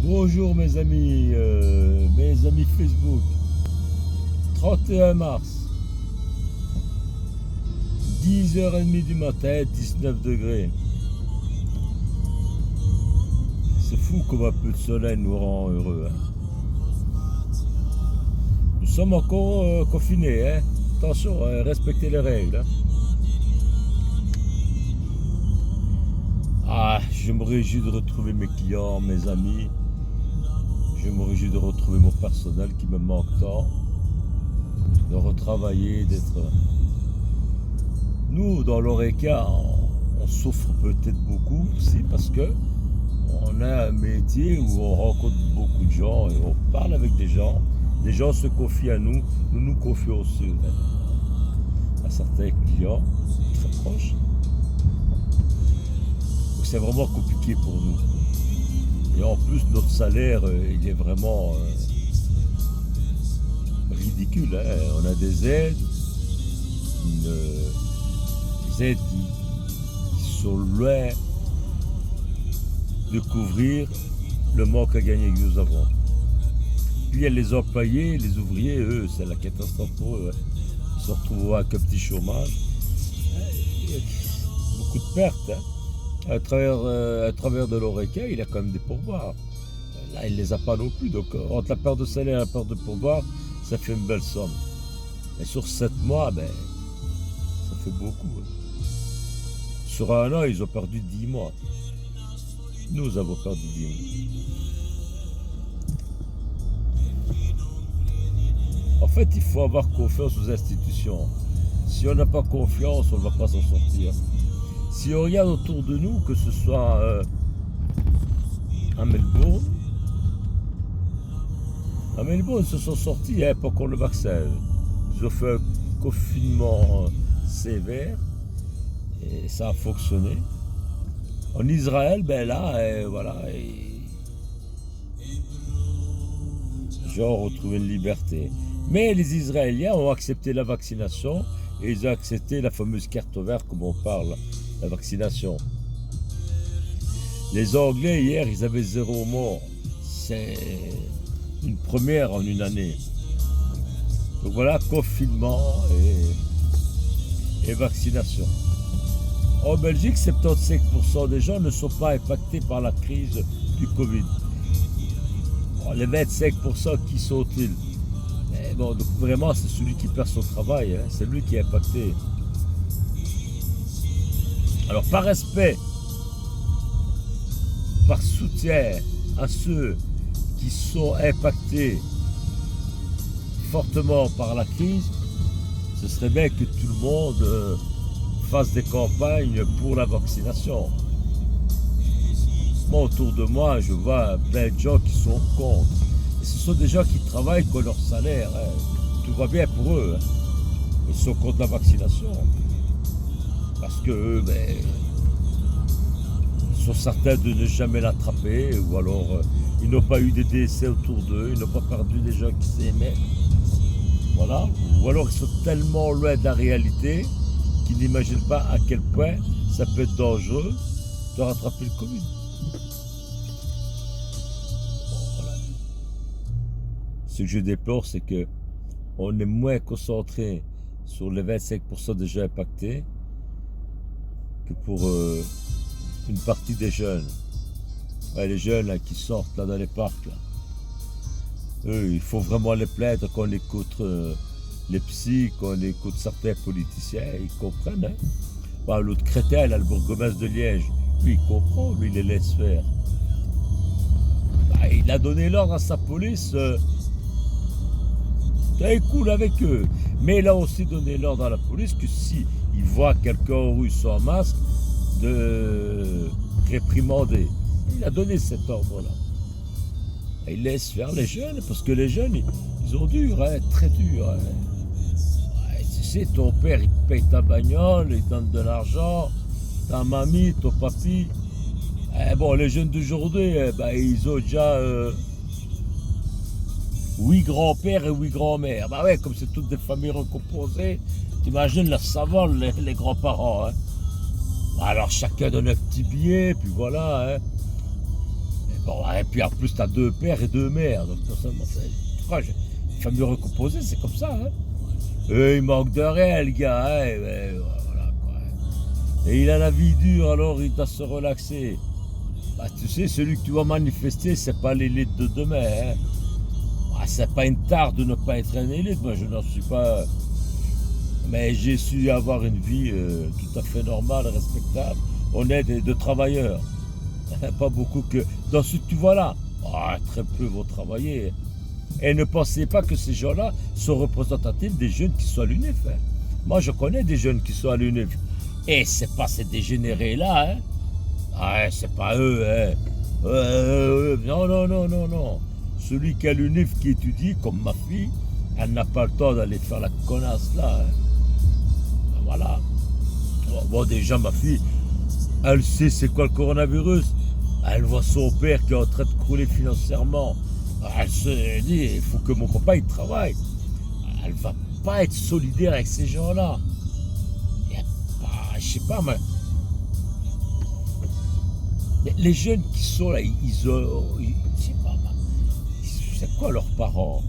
Bonjour mes amis Facebook. 31 mars, 10h30 du matin, 19 degrés. C'est fou comme un peu de soleil nous rend heureux. Nous sommes encore confinés. Attention, respectez les règles. Je me réjouis de retrouver mes clients, mes amis. Je me réjouis de retrouver mon personnel qui me manque tant. De retravailler, d'être... Nous, dans l'ORECA, on souffre peut-être beaucoup aussi parce que on a un métier où on rencontre beaucoup de gens et on parle avec des gens. Les gens se confient à nous, nous nous confions aussi à certains clients très proches. Donc c'est vraiment compliqué pour nous. Et en plus, notre salaire, il est vraiment ridicule. On a des aides, des aides qui sont loin de couvrir le manque à gagner que nous avons. Puis il y a les employés, les ouvriers, eux, c'est la catastrophe pour eux. Ils se retrouvent avec un petit chômage. Beaucoup de pertes. À travers de l'ORECA, il a quand même des pourboires. Là, il ne les a pas non plus. Donc, entre la perte de salaire et la perte de pourboire, ça fait une belle somme. Et sur 7 mois, ça fait beaucoup. Sur un an, ils ont perdu 10 mois. Nous avons perdu 10 mois. En fait, il faut avoir confiance aux institutions. Si on n'a pas confiance, on ne va pas s'en sortir. Si on regarde autour de nous, que ce soit à Melbourne, ils se sont sortis, il n'y avait pas encore le vaccin. Ils ont fait un confinement sévère et ça a fonctionné. En Israël, les gens ont retrouvé une liberté. Mais les Israéliens ont accepté la vaccination et ils ont accepté la fameuse carte verte, comme on parle, la vaccination. Les Anglais, hier, ils avaient 0 mort. C'est une première en une année. Donc voilà, confinement et vaccination. En Belgique, 75% des gens ne sont pas impactés par la crise du Covid. Bon, les 25%, qui sont-ils? Donc vraiment, c'est celui qui perd son travail, c'est lui qui est impacté. Alors, par respect, par soutien à ceux qui sont impactés fortement par la crise, ce serait bien que tout le monde fasse des campagnes pour la vaccination. Moi, autour de moi, je vois plein de gens qui sont contre. Et ce sont des gens qui travaillent pour leur salaire. Tout va bien pour eux. Ils sont contre la vaccination. Parce que ils sont certains de ne jamais l'attraper, ou alors ils n'ont pas eu des décès autour d'eux, ils n'ont pas perdu des gens qui s'aimaient. Voilà. Ou alors ils sont tellement loin de la réalité qu'ils n'imaginent pas à quel point ça peut être dangereux de rattraper le Covid. Ce que je déplore, c'est qu'on est moins concentré sur les 25% des gens impactés que pour une partie des jeunes. Les jeunes là, qui sortent là, dans les parcs. Là. Eux, il faut vraiment les plaindre qu'on écoute les psys, qu'on écoute certains politiciens, ils comprennent. L'autre crétin, là, le bourgmestre de Liège, lui, il comprend, lui, il les laisse faire. Il a donné l'ordre à sa police... C'est cool avec eux. Mais il a aussi donné l'ordre à la police que si il voit quelqu'un en rue sans masque, de réprimander. Il a donné cet ordre-là. Et il laisse faire les jeunes, parce que les jeunes, ils ont dur, très dur. Tu sais, ton père, il paye ta bagnole, il donne de l'argent, ta mamie, ton papy. Les jeunes d'aujourd'hui, ils ont déjà... 8 grands-pères et 8 grands-mères. Comme c'est toutes des familles recomposées, t'imagines la savane, les grands-parents. Alors chacun donne un petit billet, puis voilà. Bon, et puis en plus, tu as 2 pères et 2 mères. Donc, non seulement, tu crois, une famille recomposée, c'est comme ça. Hein. Et il manque de rien, le gars. Hein, et voilà, quoi. Et il a la vie dure, alors il doit se relaxer. Bah, tu sais, celui que tu vas manifester, c'est pas l'élite de demain. Hein. Ah, c'est pas une tare de ne pas être un élite. Moi, je n'en suis pas. Mais j'ai su avoir une vie tout à fait normale, respectable, honnête et de travailleur. Pas beaucoup que. Dans ce que tu vois là, très peu vont travailler. Et ne pensez pas que ces gens-là sont représentatifs des jeunes qui sont à l'UNIF. Hein. Moi, je connais des jeunes qui sont à l'UNIF. Et c'est pas ces dégénérés-là. Hein. Ah, c'est pas eux. Hein. Non, non, non, non, non. Celui qui a l'UNIF qui étudie, comme ma fille, elle n'a pas le temps d'aller faire la connasse là. Hein. Ben voilà. Bon, déjà, ma fille, elle sait c'est quoi le coronavirus. Elle voit son père qui est en train de crouler financièrement. Elle se dit, il faut que mon papa il travaille. Elle va pas être solidaire avec ces gens-là. Il y a pas, je sais pas, mais les jeunes qui sont là, je sais pas, c'est quoi leurs parents?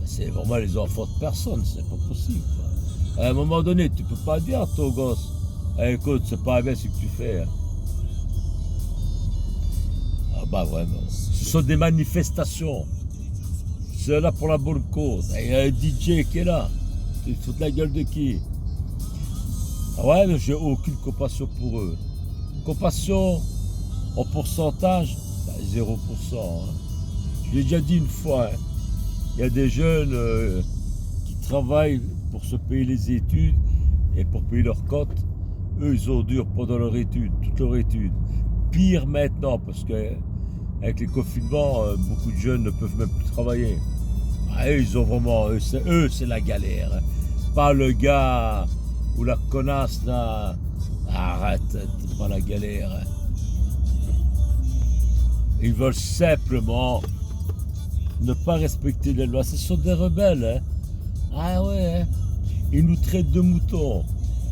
C'est vraiment les enfants de personne, c'est pas possible. À un moment donné, tu peux pas dire à ton gosse, écoute, c'est pas bien ce que tu fais. Hein. Ah bah vraiment. Ce sont des manifestations. C'est là pour la bonne cause. Il y a un DJ qui est là. Tu te fous de la gueule de qui? Ah ouais, mais j'ai aucune compassion pour eux. Compassion en pourcentage, 0%. Hein. Je l'ai déjà dit une fois. Hein. Il y a des jeunes qui travaillent pour se payer les études et pour payer leurs cotes. Eux, ils ont dur pendant leur étude, toute leur étude. Pire maintenant, parce que avec les confinements, beaucoup de jeunes ne peuvent même plus travailler. Ah, eux, ils ont vraiment, eux, c'est la galère. Hein. Pas le gars ou la connasse là. Arrête, c'est pas la galère. Hein. Ils veulent simplement ne pas respecter les lois. Ce sont des rebelles. Hein. Ah ouais, hein. Ils nous traitent de moutons.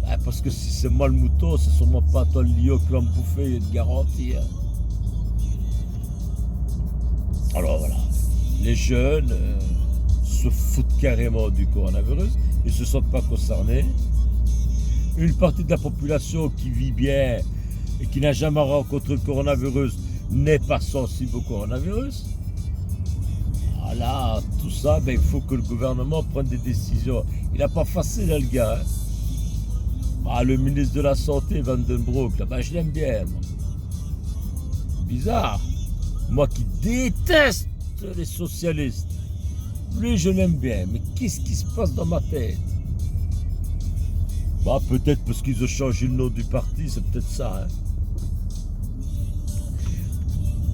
Ah, parce que si c'est moi le mouton, c'est sûrement pas toi le lion qui va me bouffer et te garantir. Alors voilà, les jeunes se foutent carrément du coronavirus, ils ne se sentent pas concernés. Une partie de la population qui vit bien et qui n'a jamais rencontré le coronavirus n'est pas sensible au coronavirus. Voilà, tout ça, il faut que le gouvernement prenne des décisions. Il n'a pas facile, le gars. Hein. Ah, le ministre de la Santé, Van den Broek, là, je l'aime bien. Moi. Bizarre. Moi qui déteste les socialistes. Lui, je l'aime bien. Mais qu'est-ce qui se passe dans ma tête? Bah, peut-être parce qu'ils ont changé le nom du parti, c'est peut-être ça. Hein.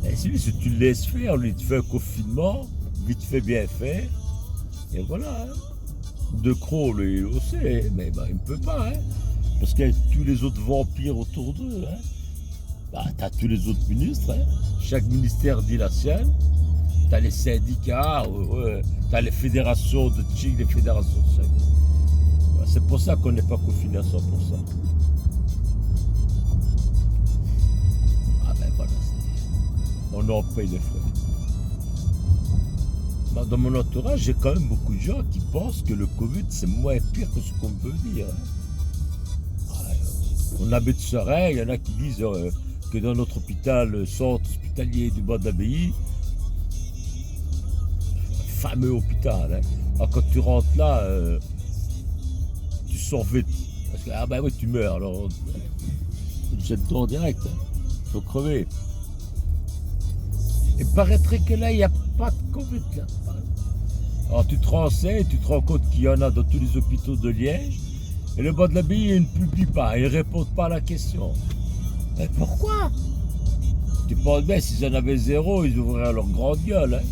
Et si tu le laisses faire, lui, il te fait un confinement, vite fait, bien fait. Et voilà. Hein. De Croo, lui, il le sait, mais il ne peut pas. Hein. Parce qu'il y a tous les autres vampires autour d'eux. Hein. Bah, tu as tous les autres ministres. Hein. Chaque ministère dit la sienne. Tu as les syndicats, tu as les fédérations de Tchik, les fédérations de Sec. Bah, c'est pour ça qu'on n'est pas confiné à 100%. Ah ben voilà, on en paye les frais. Bah, dans mon entourage, j'ai quand même beaucoup de gens qui pensent que le Covid, c'est moins pire que ce qu'on peut dire. Hein. On habite serein, il y en a qui disent que dans notre hôpital, le centre hospitalier du Bas d'Abbaye, fameux hôpital, hein. Alors, quand tu rentres là, tu sors vite. Parce que, ah ben oui, tu meurs, alors tu te jettes en direct, il hein. Faut crever. Il paraîtrait que là, il n'y a pas de Covid. Là. Alors tu te renseignes, tu te rends compte qu'il y en a dans tous les hôpitaux de Liège. Et le Bas de l'Abbaye, il ne publie pas, il ne répond pas à la question. Mais pourquoi? Tu penses bien, s'ils en avaient 0, ils ouvriraient leur grande gueule. Hein.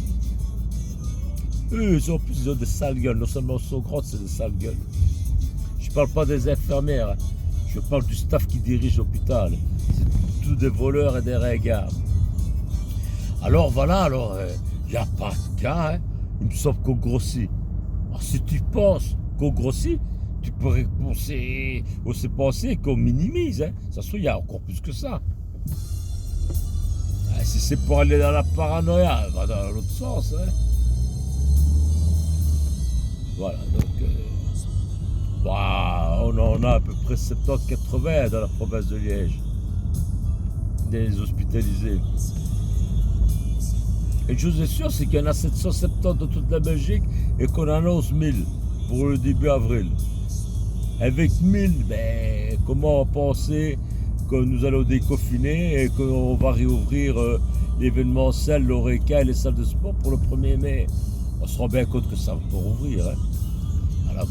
Eux, ils ont des sales gueules. Non seulement ils sont grands, c'est des sales gueules. Je ne parle pas des infirmières. Hein. Je parle du staff qui dirige l'hôpital. C'est tous des voleurs et des regards. Alors voilà, il n'y a pas de cas. Hein. Il me semble qu'on grossit. Alors si tu penses qu'on grossit, tu pourrais aussi penser qu'on minimise. Hein. Ça se trouve, il y a encore plus que ça. Si c'est pour aller dans la paranoïa, va dans l'autre sens. Hein. Voilà, donc on en a à peu près 70-80 dans la province de Liège, des hospitalisés. Et une chose est sûre, c'est qu'il y en a 770 dans toute la Belgique et qu'on annonce 1000 pour le début avril. Avec 1000, ben, comment penser que nous allons déconfiner et qu'on va réouvrir l'événementiel, l'Oreca et les salles de sport pour le 1er mai. On se rend bien compte que ça va pas rouvrir. Hein. Alors,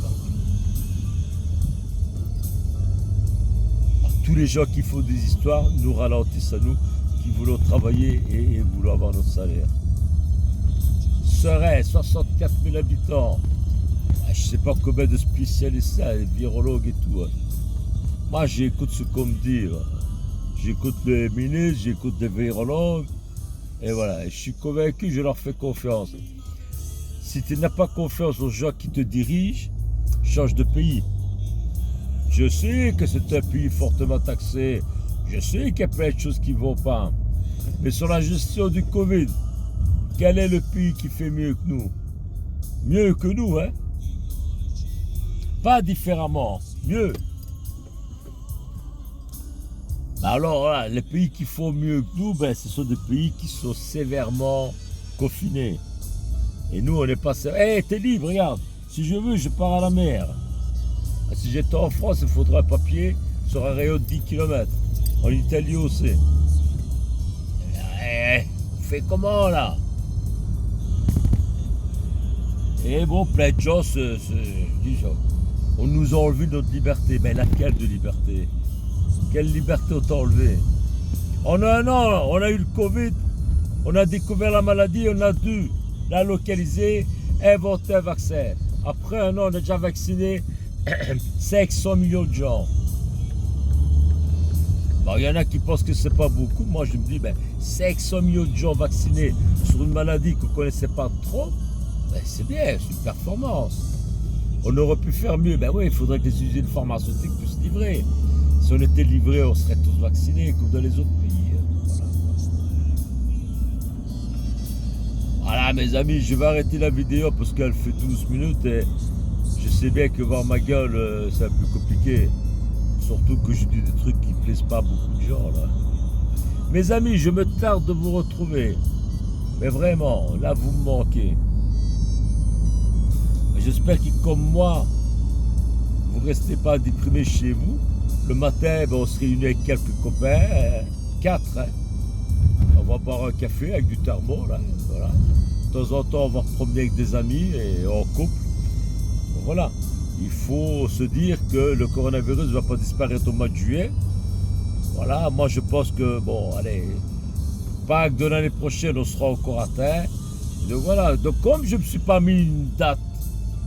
tous les gens qui font des histoires nous ralentissent à nous, qui voulons travailler et voulons avoir notre salaire. Serait 64 000 habitants. Je ne sais pas combien de spécialistes, des virologues et tout. Hein. Moi, j'écoute ce qu'on me dit. J'écoute les ministres, j'écoute les virologues. Et voilà, je suis convaincu, je leur fais confiance. Si tu n'as pas confiance aux gens qui te dirigent, change de pays. Je sais que c'est un pays fortement taxé. Je sais qu'il y a plein de choses qui ne vont pas. Mais sur la gestion du Covid, quel est le pays qui fait mieux que nous? Mieux que nous, hein? Pas différemment, mieux. Alors, voilà, les pays qui font mieux que nous, ben, ce sont des pays qui sont sévèrement confinés. Et nous, on n'est pas... Hé, t'es libre, regarde. Si je veux, je pars à la mer. Si j'étais en France, il faudrait un papier sur un rayon de 10 km. En Italie aussi. On fait comment, là? Et bon, plein de gens disent, on nous a enlevé notre liberté. Mais laquelle de liberté? Quelle liberté on t'a enlevé? En un an, on a eu le Covid, on a découvert la maladie, on a dû la localiser, inventer un vaccin. Après un an, on a déjà vacciné 500 millions de gens. Bon, il y en a qui pensent que c'est pas beaucoup. Moi, je me dis, 500 millions de gens vaccinés sur une maladie qu'on ne connaissait pas trop, c'est bien, c'est une performance. On aurait pu faire mieux. Ben oui, il faudrait que les usines pharmaceutiques puissent livrer. Si on était livrés, on serait tous vaccinés comme dans les autres pays. Voilà, mes amis, je vais arrêter la vidéo parce qu'elle fait 12 minutes et je sais bien que voir ma gueule, c'est un peu compliqué. Surtout que je dis des trucs qui ne plaisent pas à beaucoup de gens, là. Mes amis, je me tarde de vous retrouver. Mais vraiment, là, vous me manquez. J'espère que, comme moi, vous ne restez pas déprimés chez vous. Le matin, on se réunit avec quelques copains, 4. Hein. On va boire un café avec du thermo, là. Voilà. De temps en temps, on va se promener avec des amis et en couple. Donc, voilà. Il faut se dire que le coronavirus ne va pas disparaître au mois de juillet. Voilà, moi je pense que, bon, allez, Pâques de l'année prochaine, on sera encore atteint. Donc voilà, donc comme je ne me suis pas mis une date,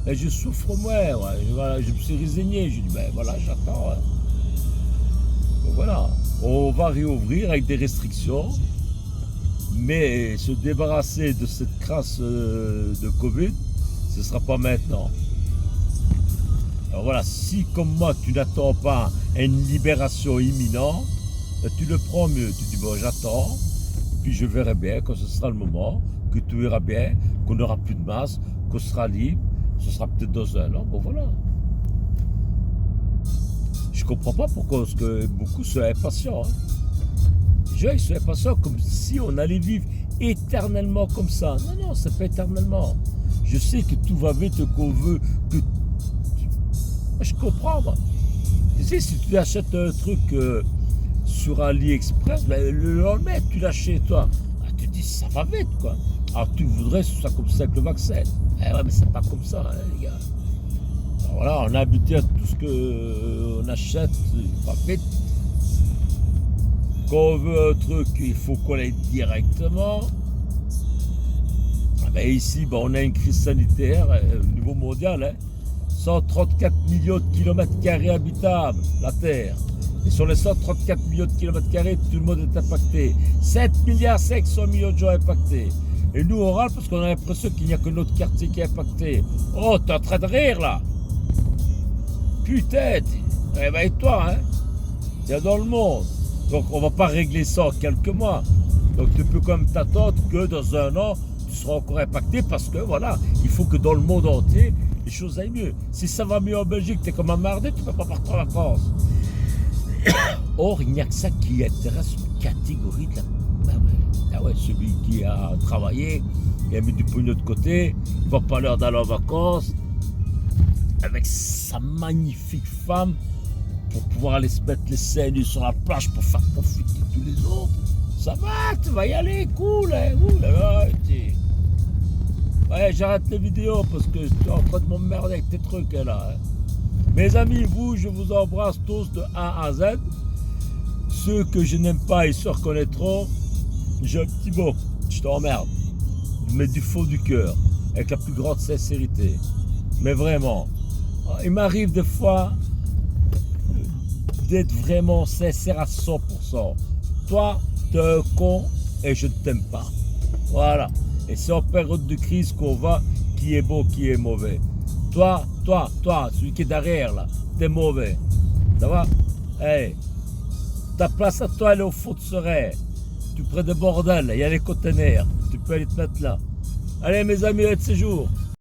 je souffre moins, ouais. Voilà, je me suis résigné, je dis, voilà, j'attends. Ouais. Donc voilà, on va réouvrir avec des restrictions, mais se débarrasser de cette crasse de Covid, ce ne sera pas maintenant. Alors voilà, si comme moi tu n'attends pas une libération imminente, tu le prends mieux. Tu dis bon, j'attends, puis je verrai bien quand ce sera le moment, que tout ira bien, qu'on n'aura plus de masse, qu'on sera libre, ce sera peut-être dans un an, bon voilà. Je comprends pas pourquoi, parce que beaucoup sont impatients. Hein. Les gens ils sont impatients comme si on allait vivre éternellement comme ça. Non, c'est pas éternellement. Je sais que tout va vite, qu'on veut que... Je comprends, moi. Tu sais, si tu achètes un truc sur AliExpress, le lendemain, tu l'achètes chez toi. Tu te dis, ça va vite, quoi. Alors, tu voudrais que ce soit comme ça avec le vaccin. Ouais, mais c'est pas comme ça, hein, les gars. Alors, voilà, on est habitué à tout ce qu'on achète, ça va vite. Quand on veut un truc, il faut qu'on l'aille directement. Ici, on a une crise sanitaire au niveau mondial, hein. 134 millions de kilomètres carrés habitables, la Terre. Et sur les 134 millions de kilomètres carrés, tout le monde est impacté. 7 milliards 500 millions de gens impactés. Et nous, on râle parce qu'on a l'impression qu'il n'y a que notre quartier qui est impacté. Oh, t'es en train de rire, là. Putain, réveille-toi, hein. T'es dans le monde. Donc, on va pas régler ça en quelques mois. Donc tu peux quand même t'attendre que dans un an, tu seras encore impacté parce que voilà, il faut que dans le monde entier, les choses aillent mieux. Si ça va mieux en Belgique, tu es comme emmerdé, tu ne peux pas partir en vacances. Or, il n'y a que ça qui intéresse une catégorie de la... Ah ouais, celui qui a travaillé, qui a mis du pognon de côté, il va pas l'heure d'aller en vacances avec sa magnifique femme pour pouvoir aller se mettre les seins nus sur la plage pour faire profiter tous les autres. Ça va, tu vas y aller, cool, hein, ouh là là, ouais, j'arrête les vidéos parce que tu es en train de m'emmerder avec tes trucs là. Hein. Mes amis, vous, je vous embrasse tous de A à Z. Ceux que je n'aime pas, ils se reconnaîtront. J'ai un petit mot, je t'emmerde. Mais du fond du cœur, avec la plus grande sincérité. Mais vraiment, il m'arrive des fois d'être vraiment sincère à 100%. Toi, t'es un con et je ne t'aime pas. Voilà. Et c'est en période de crise qu'on voit qui est bon, qui est mauvais. Toi, celui qui est derrière là, t'es mauvais. Ça va? Hey, ta place à toi, elle est au fond de Serein. Tu prends des bordels, il y a les conteneurs. Tu peux aller te mettre là. Allez mes amis, à de ces jours.